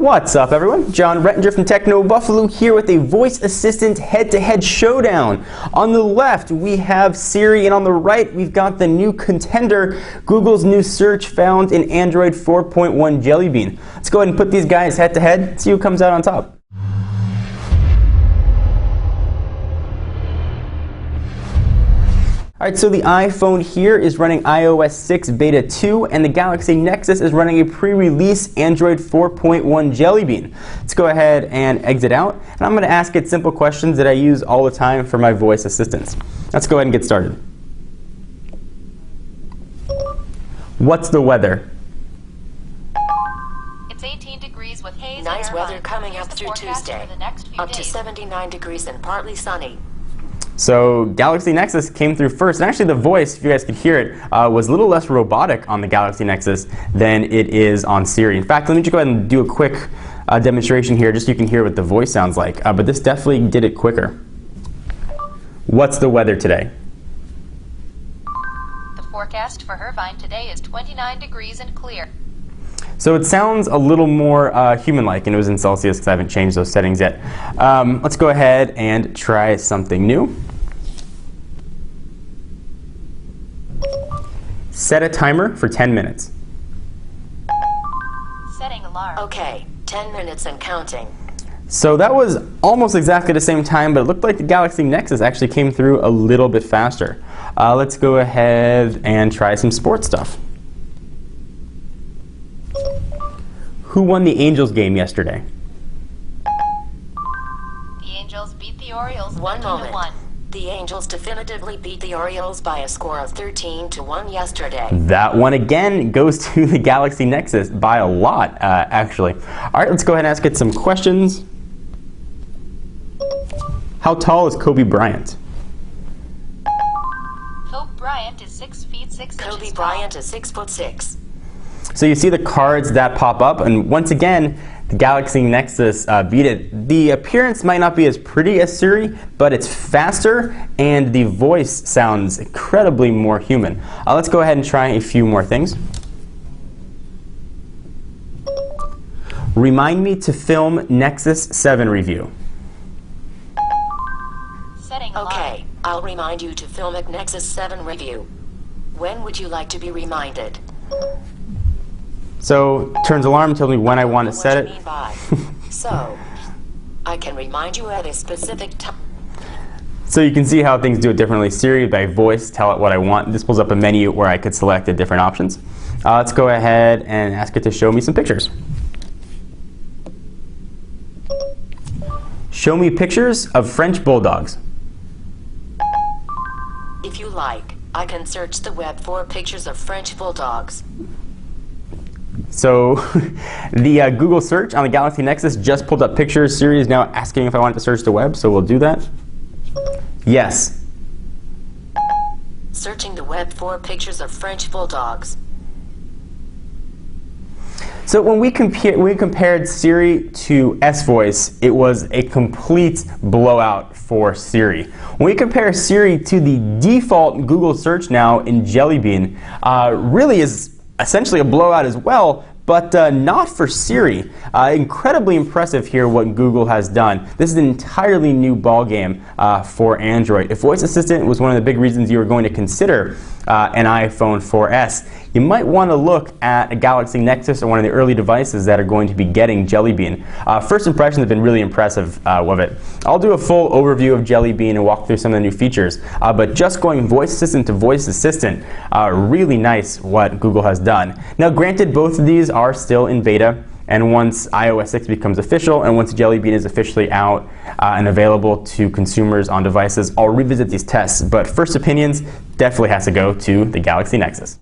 What's up, everyone? John Rettinger from Techno Buffalo here with a voice assistant head-to-head showdown. On the left, we have Siri, and on the right, we've got the new contender, Google's new search found in Android 4.1 Jelly Bean. Let's go ahead and put these guys head-to-head, see who comes out on top. Alright, so the iPhone here is running iOS 6 Beta 2, and the Galaxy Nexus is running a pre-release Android 4.1 Jelly Bean. Let's go ahead and exit out, and I'm going to ask it simple questions that I use all the time for my voice assistants. Let's go ahead and get started. What's the weather? It's 18 degrees with haze. Nice weather coming up through Tuesday. Up to 79 degrees and partly sunny. So Galaxy Nexus came through first, and actually the voice, if you guys could hear it, was a little less robotic on the Galaxy Nexus than it is on Siri. In fact, let me just go ahead and do a quick demonstration here just so you can hear what the voice sounds like. But this definitely did it quicker. What's the weather today? The forecast for Irvine today is 29 degrees and clear. So it sounds a little more human-like, and it was in Celsius because I haven't changed those settings yet. Let's go ahead and try something new. Set a timer for 10 minutes. Setting alarm. Okay, 10 minutes and counting. So that was almost exactly the same time, but it looked like the Galaxy Nexus actually came through a little bit faster. Let's go ahead and try some sports stuff. Who won the Angels game yesterday? The Angels beat the Orioles 13-1. The Angels definitively beat the Orioles by a score of 13-1 yesterday. That one again goes to the Galaxy Nexus by a lot, actually. All right, let's go ahead and ask it some questions. How tall is Kobe Bryant? Kobe Bryant is 6 feet 6 inches Kobe tall. Bryant is 6'6". So you see the cards that pop up, and once again, the Galaxy Nexus beat it. The appearance might not be as pretty as Siri, but it's faster, and the voice sounds incredibly more human. Let's go ahead and try a few more things. Remind me to film Nexus 7 review. Setting alarm. Okay, I'll remind you to film a Nexus 7 review. When would you like to be reminded? So, turns alarm, tells me when I want to set it. What you mean by. So, I can remind you at a specific time. So you can see how things do it differently. Siri, by voice, tell it what I want. This pulls up a menu where I could select the different options. Let's go ahead and ask it to show me some pictures. Show me pictures of French bulldogs. If you like, I can search the web for pictures of French bulldogs. So the Google search on the Galaxy Nexus just pulled up pictures. Siri is now asking if I want to search the web, so we'll do that. Yes. Searching the web for pictures of French bulldogs. So when we compared Siri to S-Voice, it was a complete blowout for Siri. When we compare Siri to the default Google search now in Jelly Bean, really is essentially a blowout as well, but not for Siri. Incredibly impressive here what Google has done. This is an entirely new ballgame for Android. If Voice Assistant was one of the big reasons you were going to consider an iPhone 4S, you might want to look at a Galaxy Nexus or one of the early devices that are going to be getting Jelly Bean. First impressions have been really impressive of it. I'll do a full overview of Jelly Bean and walk through some of the new features, but just going Voice Assistant to Voice Assistant, really nice what Google has done. Now granted, both of these are still in beta, and once iOS 6 becomes official and once Jelly Bean is officially out and available to consumers on devices, I'll revisit these tests, but first opinions definitely has to go to the Galaxy Nexus.